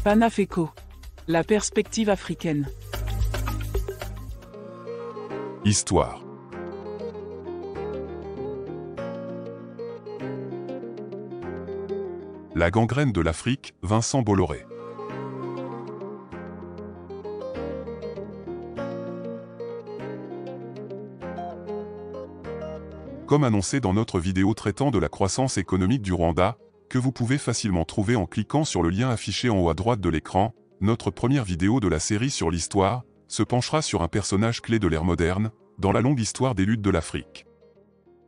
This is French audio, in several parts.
Panafeco. La perspective africaine. Histoire. La gangrène de l'Afrique, Vincent Bolloré. Comme annoncé dans notre vidéo traitant de la croissance économique du Rwanda, que vous pouvez facilement trouver en cliquant sur le lien affiché en haut à droite de l'écran, notre première vidéo de la série sur l'histoire se penchera sur un personnage clé de l'ère moderne, dans la longue histoire des luttes de l'Afrique.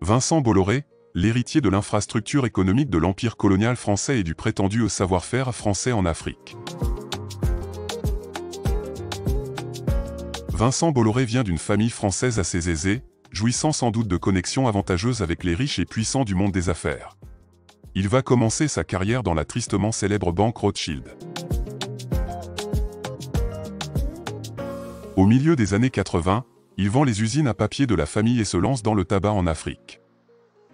Vincent Bolloré, l'héritier de l'infrastructure économique de l'empire colonial français et du prétendu savoir-faire français en Afrique. Vincent Bolloré vient d'une famille française assez aisée, jouissant sans doute de connexions avantageuses avec les riches et puissants du monde des affaires. Il va commencer sa carrière dans la tristement célèbre banque Rothschild. Au milieu des années 80, il vend les usines à papier de la famille et se lance dans le tabac en Afrique.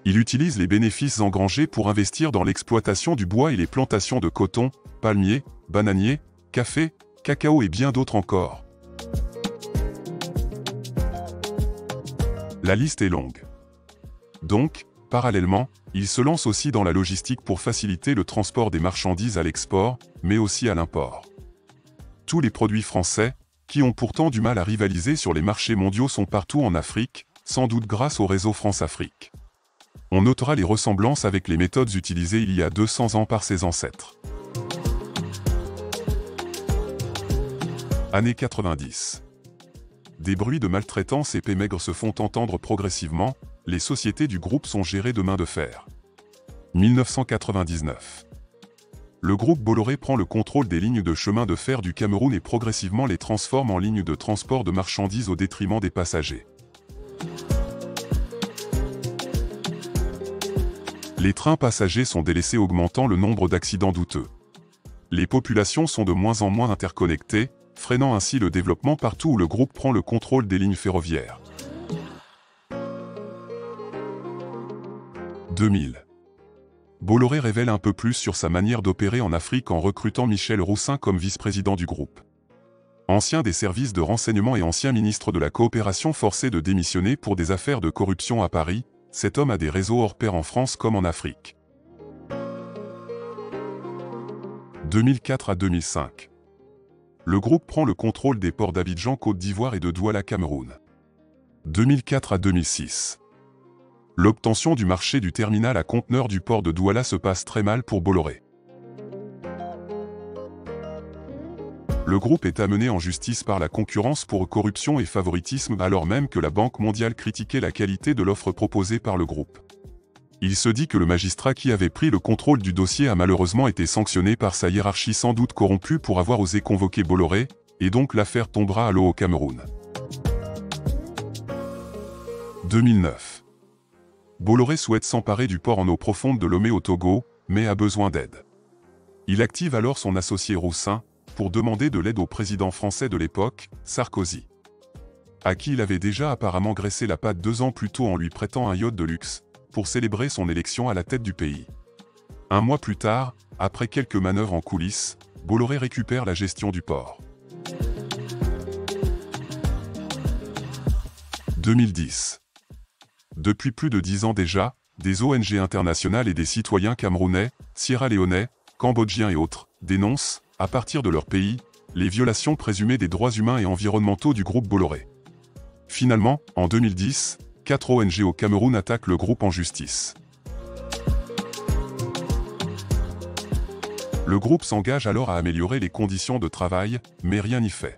Il utilise les bénéfices engrangés pour investir dans l'exploitation du bois et les plantations de coton, palmiers, bananiers, café, cacao et bien d'autres encore. La liste est longue. Donc, parallèlement, il se lance aussi dans la logistique pour faciliter le transport des marchandises à l'export, mais aussi à l'import. Tous les produits français, qui ont pourtant du mal à rivaliser sur les marchés mondiaux, sont partout en Afrique, sans doute grâce au réseau France-Afrique. On notera les ressemblances avec les méthodes utilisées il y a 200 ans par ses ancêtres. Années 90. Des bruits de maltraitance et paix maigre se font entendre progressivement, les sociétés du groupe sont gérées de main de fer. 1999. Le groupe Bolloré prend le contrôle des lignes de chemin de fer du Cameroun et progressivement les transforme en lignes de transport de marchandises au détriment des passagers. Les trains passagers sont délaissés, augmentant le nombre d'accidents douteux. Les populations sont de moins en moins interconnectées, freinant ainsi le développement partout où le groupe prend le contrôle des lignes ferroviaires. 2000. Bolloré révèle un peu plus sur sa manière d'opérer en Afrique en recrutant Michel Roussin comme vice-président du groupe. Ancien des services de renseignement et ancien ministre de la coopération forcé de démissionner pour des affaires de corruption à Paris, cet homme a des réseaux hors pair en France comme en Afrique. 2004 à 2005. Le groupe prend le contrôle des ports d'Abidjan, Côte d'Ivoire et de Douala, Cameroun. 2004 à 2006. L'obtention du marché du terminal à conteneurs du port de Douala se passe très mal pour Bolloré. Le groupe est amené en justice par la concurrence pour corruption et favoritisme, alors même que la Banque mondiale critiquait la qualité de l'offre proposée par le groupe. Il se dit que le magistrat qui avait pris le contrôle du dossier a malheureusement été sanctionné par sa hiérarchie sans doute corrompue pour avoir osé convoquer Bolloré, et donc l'affaire tombera à l'eau au Cameroun. 2009. Bolloré souhaite s'emparer du port en eau profonde de Lomé au Togo, mais a besoin d'aide. Il active alors son associé Roussin, pour demander de l'aide au président français de l'époque, Sarkozy, à qui il avait déjà apparemment graissé la patte 2 ans plus tôt en lui prêtant un yacht de luxe, pour célébrer son élection à la tête du pays. Un mois plus tard, après quelques manœuvres en coulisses, Bolloré récupère la gestion du port. 2010. Depuis plus de 10 ans déjà, des ONG internationales et des citoyens camerounais, sierra-léonais, cambodgiens et autres, dénoncent, à partir de leur pays, les violations présumées des droits humains et environnementaux du groupe Bolloré. Finalement, en 2010, 4 ONG au Cameroun attaquent le groupe en justice. Le groupe s'engage alors à améliorer les conditions de travail, mais rien n'y fait.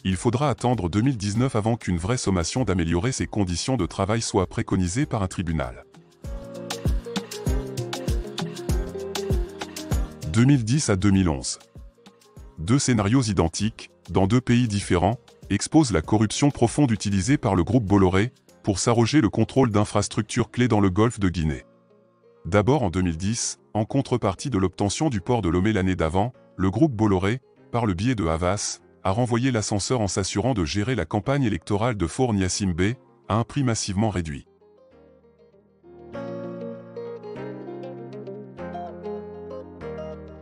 Il faudra attendre 2019 avant qu'une vraie sommation d'améliorer ces conditions de travail soit préconisée par un tribunal. 2010 à 2011. 2 scénarios identiques, dans 2 pays différents, exposent la corruption profonde utilisée par le groupe Bolloré pour s'arroger le contrôle d'infrastructures clés dans le golfe de Guinée. D'abord en 2010, en contrepartie de l'obtention du port de Lomé l'année d'avant, le groupe Bolloré, par le biais de Havas, a renvoyé l'ascenseur en s'assurant de gérer la campagne électorale de Faure Gnassingbé à un prix massivement réduit.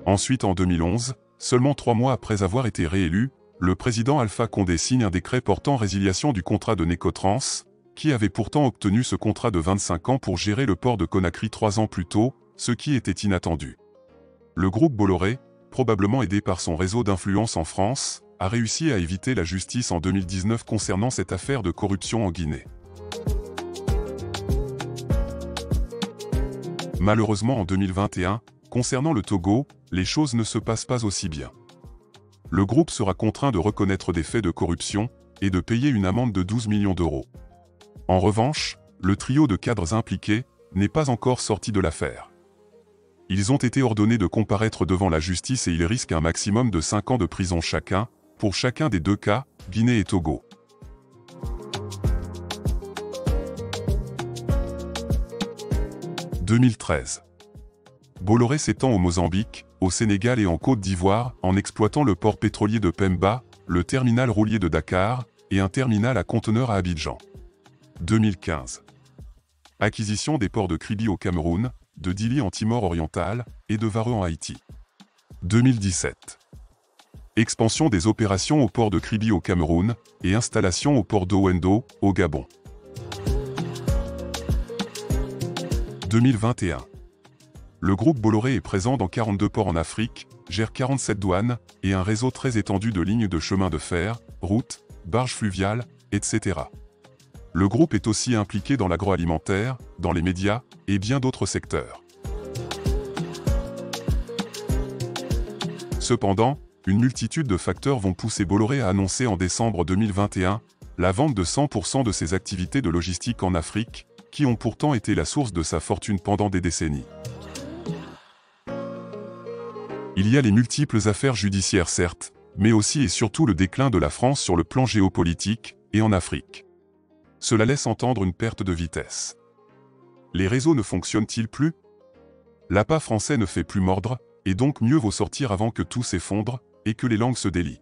Ensuite en 2011, seulement 3 mois après avoir été réélu, le président Alpha Condé signe un décret portant résiliation du contrat de Necotrans, qui avait pourtant obtenu ce contrat de 25 ans pour gérer le port de Conakry 3 ans plus tôt, ce qui était inattendu. Le groupe Bolloré, probablement aidé par son réseau d'influence en France, a réussi à éviter la justice en 2019 concernant cette affaire de corruption en Guinée. Malheureusement en 2021, concernant le Togo, les choses ne se passent pas aussi bien. Le groupe sera contraint de reconnaître des faits de corruption et de payer une amende de 12 millions d'euros. En revanche, le trio de cadres impliqués n'est pas encore sorti de l'affaire. Ils ont été ordonnés de comparaître devant la justice et ils risquent un maximum de 5 ans de prison chacun, pour chacun des deux cas, Guinée et Togo. « 2013. Bolloré s'étend au Mozambique, au Sénégal et en Côte d'Ivoire en exploitant le port pétrolier de Pemba, le terminal roulier de Dakar et un terminal à conteneurs à Abidjan. 2015. Acquisition des ports de Kribi au Cameroun, de Dili en Timor oriental et de Vareux en Haïti. 2017. Expansion des opérations au port de Kribi au Cameroun et installation au port d'Owendo, au Gabon. 2021. Le groupe Bolloré est présent dans 42 ports en Afrique, gère 47 douanes et un réseau très étendu de lignes de chemin de fer, routes, barges fluviales, etc. Le groupe est aussi impliqué dans l'agroalimentaire, dans les médias et bien d'autres secteurs. Cependant, une multitude de facteurs vont pousser Bolloré à annoncer en décembre 2021 la vente de 100% de ses activités de logistique en Afrique, qui ont pourtant été la source de sa fortune pendant des décennies. Il y a les multiples affaires judiciaires certes, mais aussi et surtout le déclin de la France sur le plan géopolitique et en Afrique. Cela laisse entendre une perte de vitesse. Les réseaux ne fonctionnent-ils plus? L'appât français ne fait plus mordre, et donc mieux vaut sortir avant que tout s'effondre et que les langues se délient.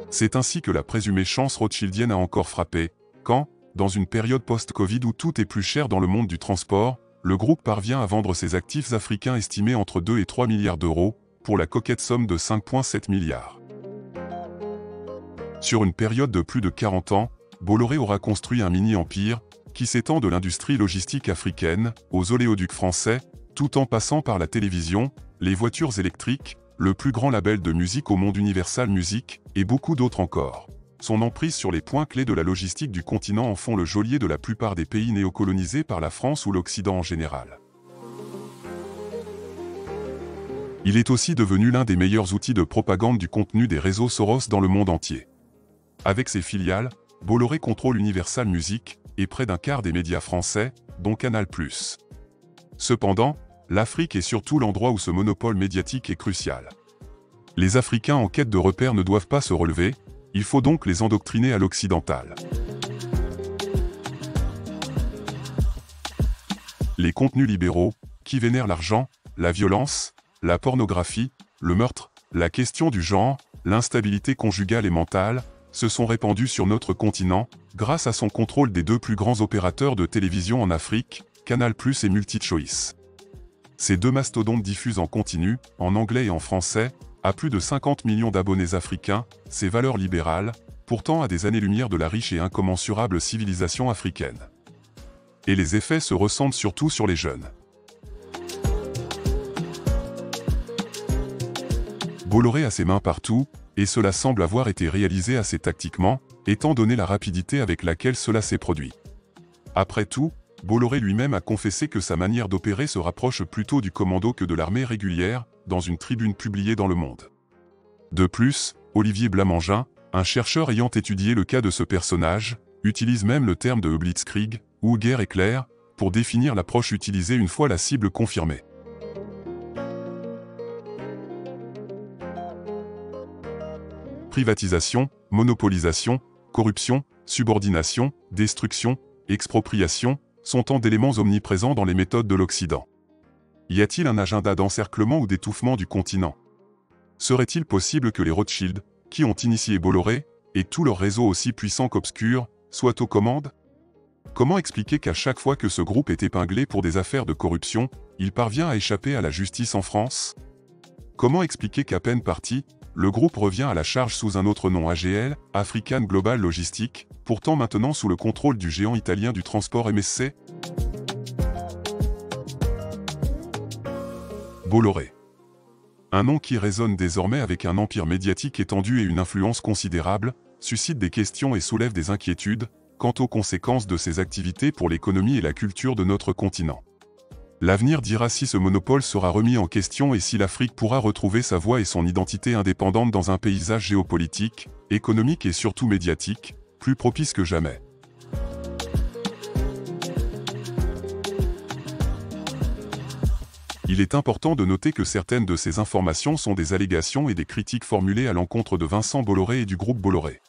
C'est ainsi que la présumée chance rothschildienne a encore frappé, quand, dans une période post-Covid où tout est plus cher dans le monde du transport, le groupe parvient à vendre ses actifs africains estimés entre 2 et 3 milliards d'euros, pour la coquette somme de 5,7 milliards. Sur une période de plus de 40 ans, Bolloré aura construit un mini-empire, qui s'étend de l'industrie logistique africaine, aux oléoducs français, tout en passant par la télévision, les voitures électriques, le plus grand label de musique au monde Universal Music, et beaucoup d'autres encore. Son emprise sur les points clés de la logistique du continent en font le geôlier de la plupart des pays néocolonisés par la France ou l'Occident en général. Il est aussi devenu l'un des meilleurs outils de propagande du contenu des réseaux Soros dans le monde entier. Avec ses filiales, Bolloré contrôle Universal Music et près d'un quart des médias français, dont Canal+. Cependant, l'Afrique est surtout l'endroit où ce monopole médiatique est crucial. Les Africains en quête de repères ne doivent pas se relever, il faut donc les endoctriner à l'occidental. Les contenus libéraux, qui vénèrent l'argent, la violence, la pornographie, le meurtre, la question du genre, l'instabilité conjugale et mentale, se sont répandus sur notre continent, grâce à son contrôle des deux plus grands opérateurs de télévision en Afrique, Canal+ et MultiChoice. Ces deux mastodontes diffusent en continu, en anglais et en français, à plus de 50 millions d'abonnés africains, ces valeurs libérales, pourtant à des années-lumière de la riche et incommensurable civilisation africaine. Et les effets se ressentent surtout sur les jeunes. Bolloré a ses mains partout, et cela semble avoir été réalisé assez tactiquement, étant donné la rapidité avec laquelle cela s'est produit. Après tout, Bolloré lui-même a confessé que sa manière d'opérer se rapproche plutôt du commando que de l'armée régulière, dans une tribune publiée dans Le Monde. De plus, Olivier Blamangin, un chercheur ayant étudié le cas de ce personnage, utilise même le terme de blitzkrieg, ou guerre éclair, pour définir l'approche utilisée une fois la cible confirmée. Privatisation, monopolisation, corruption, subordination, destruction, expropriation, sont tant d'éléments omniprésents dans les méthodes de l'Occident. Y a-t-il un agenda d'encerclement ou d'étouffement du continent? Serait-il possible que les Rothschild, qui ont initié Bolloré, et tout leur réseau aussi puissant qu'obscur, soient aux commandes? Comment expliquer qu'à chaque fois que ce groupe est épinglé pour des affaires de corruption, il parvient à échapper à la justice en France? Comment expliquer qu'à peine parti, le groupe revient à la charge sous un autre nom AGL, African Global Logistics, pourtant maintenant sous le contrôle du géant italien du transport MSC? Bolloré. Un nom qui résonne désormais avec un empire médiatique étendu et une influence considérable, suscite des questions et soulève des inquiétudes quant aux conséquences de ses activités pour l'économie et la culture de notre continent. L'avenir dira si ce monopole sera remis en question et si l'Afrique pourra retrouver sa voix et son identité indépendante dans un paysage géopolitique, économique et surtout médiatique, plus propice que jamais. Il est important de noter que certaines de ces informations sont des allégations et des critiques formulées à l'encontre de Vincent Bolloré et du groupe Bolloré.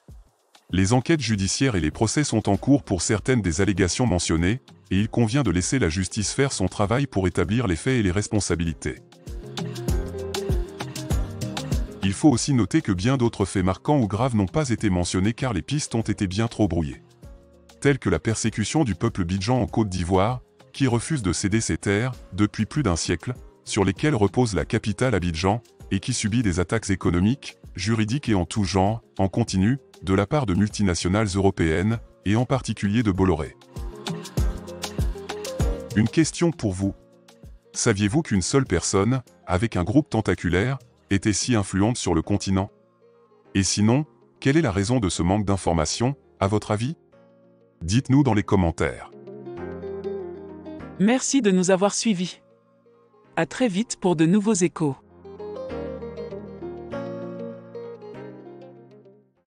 Les enquêtes judiciaires et les procès sont en cours pour certaines des allégations mentionnées, et il convient de laisser la justice faire son travail pour établir les faits et les responsabilités. Il faut aussi noter que bien d'autres faits marquants ou graves n'ont pas été mentionnés car les pistes ont été bien trop brouillées. Telles que la persécution du peuple bidjan en Côte d'Ivoire, qui refuse de céder ses terres, depuis plus d'un siècle, sur lesquelles repose la capitale Abidjan, et qui subit des attaques économiques, juridiques et en tout genre, en continu, de la part de multinationales européennes, et en particulier de Bolloré. Une question pour vous. Saviez-vous qu'une seule personne, avec un groupe tentaculaire, était si influente sur le continent? Et sinon, quelle est la raison de ce manque d'informations, à votre avis? Dites-nous dans les commentaires. Merci de nous avoir suivis. À très vite pour de nouveaux échos.